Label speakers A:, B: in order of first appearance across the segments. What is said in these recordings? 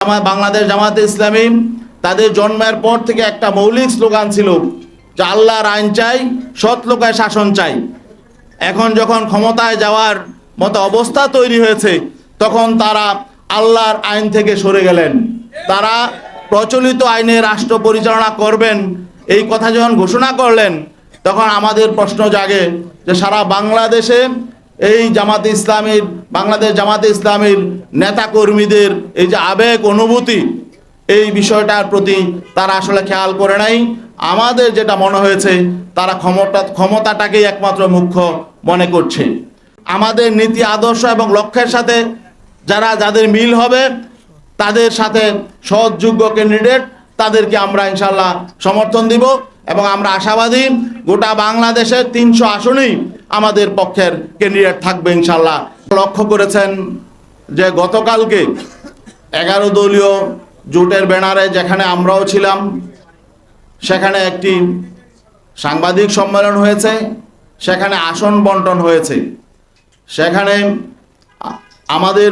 A: বাংলাদেশ জামাতে ইসলামী তাদের জন্মের পর থেকে একটা মৌলিক স্লোগান ছিল যে আল্লাহর আইন চাই, সৎ লোকের শাসন চাই। এখন যখন ক্ষমতায় যাওয়ার মতো অবস্থা তৈরি হয়েছে, তখন তারা আল্লাহর আইন থেকে সরে গেলেন। তারা প্রচলিত আইনে রাষ্ট্র পরিচালনা করবেন এই কথা যখন ঘোষণা করলেন, তখন আমাদের প্রশ্ন জাগে যে সারা বাংলাদেশে এই জামাতে ইসলামীর, বাংলাদেশ জামাতে ইসলামীর নেতাকর্মীদের এই যে আবেগ অনুভূতি, এই বিষয়টার প্রতি তারা আসলে খেয়াল করে নাই। আমাদের যেটা মনে হয়েছে, তারা ক্ষমতাটাকেই একমাত্র মুখ্য মনে করছে। আমাদের নীতি আদর্শ এবং লক্ষ্যের সাথে যাদের মিল হবে, তাদের সাথে সৎ যোগ্য ক্যান্ডিডেট, তাদেরকে আমরা ইনশাল্লাহ সমর্থন দিব এবং আমরা আশাবাদী গোটা বাংলাদেশের 300 আসনেই আমাদের পক্ষের ক্যান্ডিডেট থাকবে ইনশাল্লাহ। লক্ষ্য করেছেন যে গতকালকে 11 দলীয় জোটের ব্যানারে যেখানে আমরাও ছিলাম, সেখানে একটি সাংবাদিক সম্মেলন হয়েছে, সেখানে আসন বন্টন হয়েছে। সেখানে আমাদের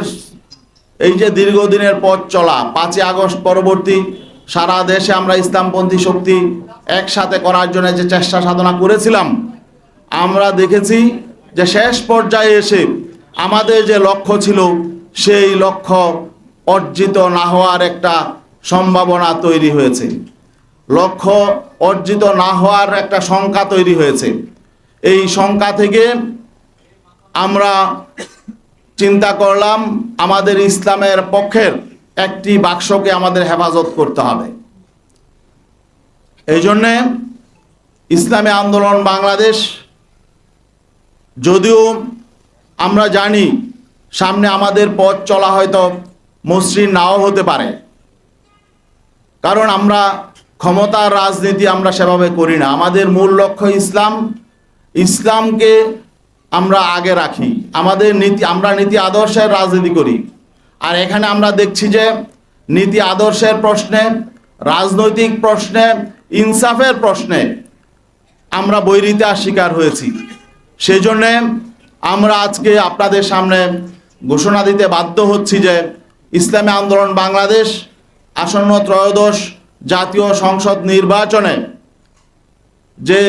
A: এই যে দীর্ঘদিনের পথ চলা, 5ই আগস্ট পরবর্তী সারা দেশে আমরা ইসলামপন্থী শক্তি একসাথে করার জন্য যে চেষ্টা সাধনা করেছিলাম, আমরা দেখেছি যে শেষ পর্যায়ে এসে আমাদের যে লক্ষ্য ছিল, সেই লক্ষ্য অর্জিত না হওয়ার একটা সম্ভাবনা তৈরি হয়েছে। লক্ষ্য অর্জিত না হওয়ার একটা শঙ্কা তৈরি হয়েছে। এই শঙ্কা থেকে আমরা চিন্তা করলাম আমাদের ইসলামের পক্ষের একটি বাক্সকে আমাদের হেফাজত করতে হবে। এই জন্যে ইসলামী আন্দোলন বাংলাদেশ, যদিও আমরা জানি সামনে আমাদের পথ চলা হয়তো মসৃণ নাও হতে পারে, কারণ আমরা ক্ষমতার রাজনীতি আমরা সেভাবে করি না। আমাদের মূল লক্ষ্য ইসলাম। ইসলামকে আমরা আগে রাখি। আমরা নীতি আদর্শের রাজনীতি করি। আর এখানে আমরা দেখছি যে নীতি আদর্শের প্রশ্নে, রাজনৈতিক প্রশ্নে, ইনসাফের প্রশ্নে আমরা বৈরিতার শিকার হয়েছি। সেই জন্যে আমরা আজকে আপনাদের সামনে ঘোষণা দিতে বাধ্য হচ্ছি যে ইসলামী আন্দোলন বাংলাদেশ আসন্ন ত্রয়োদশ জাতীয় সংসদ নির্বাচনে যে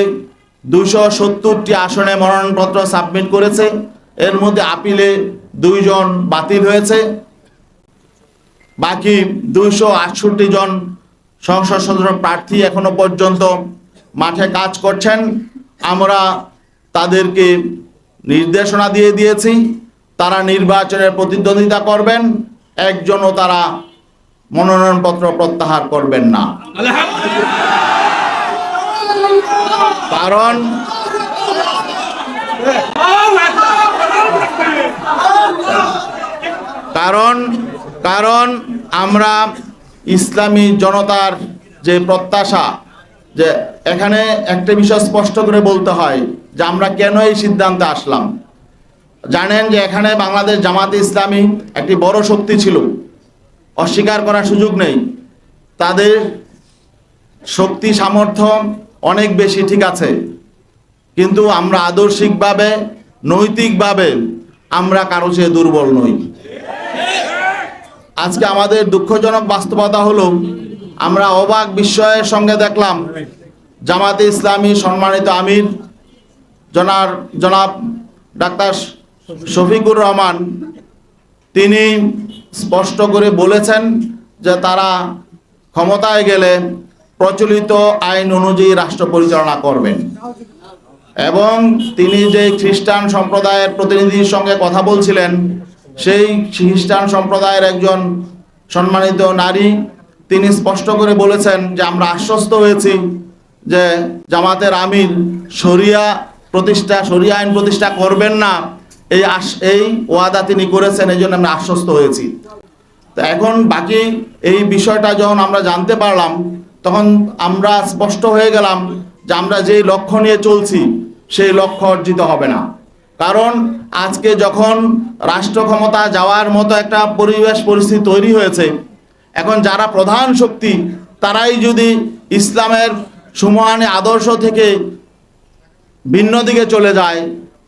A: 270টি আসনে মনোনয়নপত্র সাবমিট করেছে, এর মধ্যে আপিলে 2 জন বাতিল হয়েছে। বাকি 268 জন সংসদ সদস্য প্রার্থী এখনো পর্যন্ত মাঠে কাজ করছেন। আমরা তাদেরকে নির্দেশনা দিয়ে দিয়েছি, তারা নির্বাচনের প্রতিদ্বন্দ্বিতা করবেন, একজনও তারা মনোনয়নপত্র প্রত্যাহার করবেন না। কারণ আমরা ইসলামী জনতার যে প্রত্যাশা, যে এখানে একটা বিষয় স্পষ্ট করে বলতে হয় যে আমরা কেন এই সিদ্ধান্তে আসলাম। জানেন যে এখানে বাংলাদেশ জামাতে ইসলামী একটি বড় শক্তি ছিল, অস্বীকার করার সুযোগ নেই। তাদের শক্তি সামর্থ্য অনেক বেশি, ঠিক আছে, কিন্তু আমরা আদর্শিকভাবে, নৈতিকভাবে আমরা কারো চেয়ে দুর্বল নই। আজকে আমাদের দুঃখজনক বাস্তবতা হলো, আমরা অবাক বিস্ময়ের সঙ্গে দেখলাম জামাতে ইসলামী সম্মানিত আমির জনাব ডাক্তার শফিকুর রহমান, তিনি স্পষ্ট করে বলেছেন যে তারা ক্ষমতায় গেলে প্রচলিত আইন অনুযায়ী রাষ্ট্র পরিচালনা করবেন। এবং তিনি যে খ্রিস্টান সম্প্রদায়ের প্রতিনিধির সঙ্গে কথা বলছিলেন, সেই খ্রিস্টান সম্প্রদায়ের একজন সম্মানিত নারী, তিনি স্পষ্ট করে বলেছেন যে আমরা আশ্বস্ত হয়েছি যে জামাতের আমির শরিয়া আইন প্রতিষ্ঠা করবেন না, এই ওয়াদা তিনি করেছেন, এই জন্য আমরা আশ্বস্ত হয়েছি। তো এখন বাকি এই বিষয়টা যখন আমরা জানতে পারলাম, তখন আমরা স্পষ্ট হয়ে গেলাম যে আমরা যেই লক্ষ্য নিয়ে চলছি, সেই লক্ষ্য অর্জিত হবে না। কারণ আজকে যখন রাষ্ট্র ক্ষমতা যাওয়ার মতো একটা পরিস্থিতি তৈরি হয়েছে, এখন যারা প্রধান শক্তি, তারাই যদি ইসলামের সুমহানী আদর্শ থেকে ভিন্ন দিকে চলে যায়,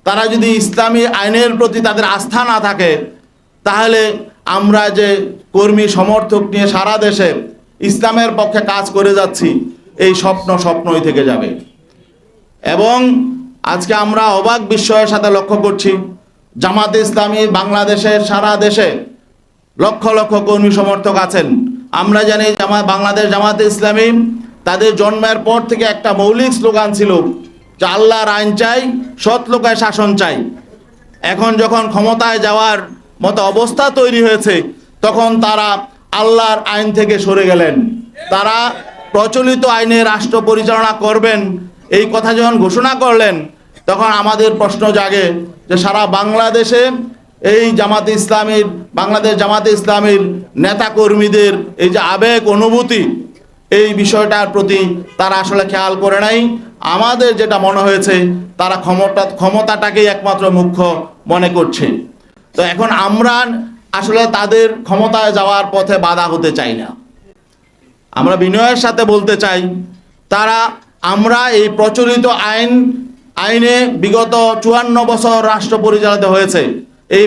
A: তারা যদি ইসলামী আইনের প্রতি তাদের আস্থা না থাকে, তাহলে আমরা যে কর্মী সমর্থক নিয়ে সারা দেশে ইসলামের পক্ষে কাজ করে যাচ্ছি, এই স্বপ্নই থেকে যাবে। এবং আজকে আমরা অবাক বিস্ময়ের সাথে লক্ষ্য করছি, জামাতে ইসলামী বাংলাদেশের সারা দেশে লক্ষ লক্ষ কর্মী সমর্থক আছেন। আমরা জানি বাংলাদেশ জামাতে ইসলামী তাদের জন্মের পর থেকে একটা মৌলিক স্লোগান ছিল যে আল্লাহর আইন চাই, সৎ লোকের শাসন চাই। এখন যখন ক্ষমতায় যাওয়ার মতো অবস্থা তৈরি হয়েছে, তখন তারা আল্লাহর আইন থেকে সরে গেলেন। তারা প্রচলিত আইনে রাষ্ট্র পরিচালনা করবেন এই কথা যখন ঘোষণা করলেন, তখন আমাদের প্রশ্ন জাগে যে সারা বাংলাদেশে এই বাংলাদেশ জামাতে ইসলামীর নেতা কর্মীদের এই যে আবেগ অনুভূতি, এই বিষয়টার প্রতি তারা আসলে খেয়াল করে নাই। আমাদের যেটা মনে হয়েছে, তারা ক্ষমতাটাকেই একমাত্র মুখ্য মনে করছে। তো এখন আমরা আসলে তাদের ক্ষমতায় যাওয়ার পথে বাধা হতে চাই না। আমরা বিনয়ের সাথে বলতে চাই, আমরা এই প্রচলিত আইনে বিগত 54 বছর রাষ্ট্র পরিচালিত হয়েছে। এই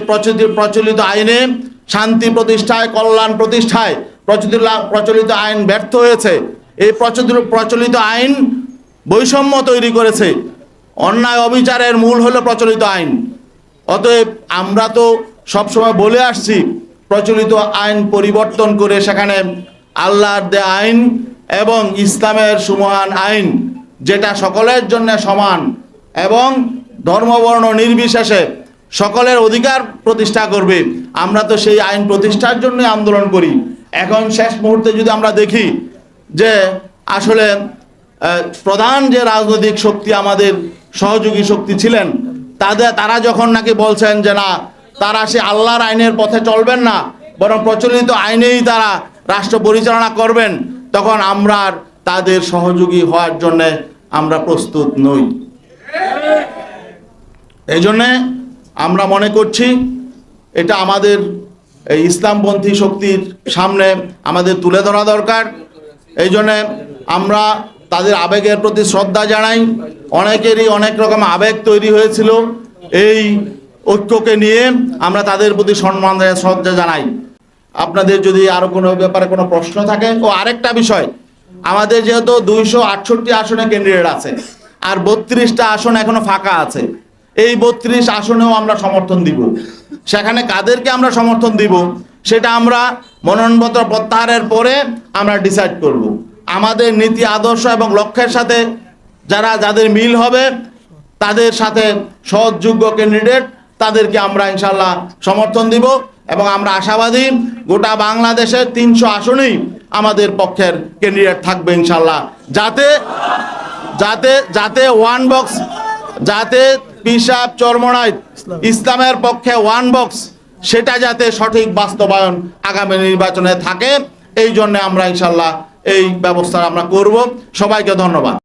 A: প্রচলিত আইনে শান্তি প্রতিষ্ঠায়, কল্যাণ প্রতিষ্ঠায় প্রচলিত আইন ব্যর্থ হয়েছে। এই প্রচলিত আইন বৈষম্য তৈরি করেছে। অন্যায় অবিচারের মূল হলো প্রচলিত আইন। অতএব আমরা তো সবসময় বলে আসছি, প্রচলিত আইন পরিবর্তন করে সেখানে আল্লাহর দেয়া আইন এবং ইসলামের সুমহান আইন, যেটা সকলের জন্য সমান এবং ধর্মবর্ণ নির্বিশেষে সকলের অধিকার প্রতিষ্ঠা করবে, আমরা তো সেই আইন প্রতিষ্ঠার জন্য আন্দোলন করি। এখন শেষ মুহূর্তে যদি আমরা দেখি যে আসলে প্রধান যে রাজনৈতিক শক্তি, আমাদের সহযোগী শক্তি ছিলেন, তারা যখন নাকি বলছেন যে না, তারা সে আল্লাহর আইনের পথে চলবেন না, বরং প্রচলিত আইনেই তারা রাষ্ট্র পরিচালনা করবেন, তখন আমরা তাদের সহযোগী হওয়ার জন্য আমরা প্রস্তুত নই। এই জন্যে আমরা মনে করছি এটা আমাদের এই ইসলামপন্থী শক্তির সামনে আমাদের তুলে ধরা দরকার। এই জন্যে আমরা তাদের আবেগের প্রতি শ্রদ্ধা জানাই। অনেকেরই অনেক রকম আবেগ তৈরি হয়েছিল, এই ঐক্যকে নিয়ে আমরা তাদের প্রতি সম্মান শ্রদ্ধা জানাই। আপনাদের যদি আরো কোনো ব্যাপারে কোনো প্রশ্ন থাকে। ও আরেকটা বিষয়, আমাদের যেহেতু 268 আসনে ক্যান্ডিডেট আছে আর 32টা আসন এখনো ফাঁকা আছে, এই 32 আসনেও আমরা সমর্থন দিব। সেখানে কাদেরকে আমরা সমর্থন দিব সেটা আমরা মনোনয়নপত্র প্রত্যাহারের পরে আমরা ডিসাইড করব। আমাদের নীতি আদর্শ এবং লক্ষ্যের সাথে যাদের মিল হবে, তাদের সাথে সৎযোগ্য ক্যান্ডিডেট, তাদেরকে আমরা ইনশাল্লাহ সমর্থন দিব। এবং আমরা আশাবাদী গোটা বাংলাদেশের 300 আসনেই আমাদের পক্ষের ক্যান্ডিডেট থাকবে ইনশাল্লাহ, যাতে ওয়ান বক্স, যাতে পিসাব চরমনাই ইসলামের পক্ষে ওয়ান বক্স, সেটা যাতে সঠিক বাস্তবায়ন আগামী নির্বাচনে থাকে, এই জন্য আমরা ইনশাল্লাহ এই ব্যবস্থা আমরা করব। সবাইকে ধন্যবাদ।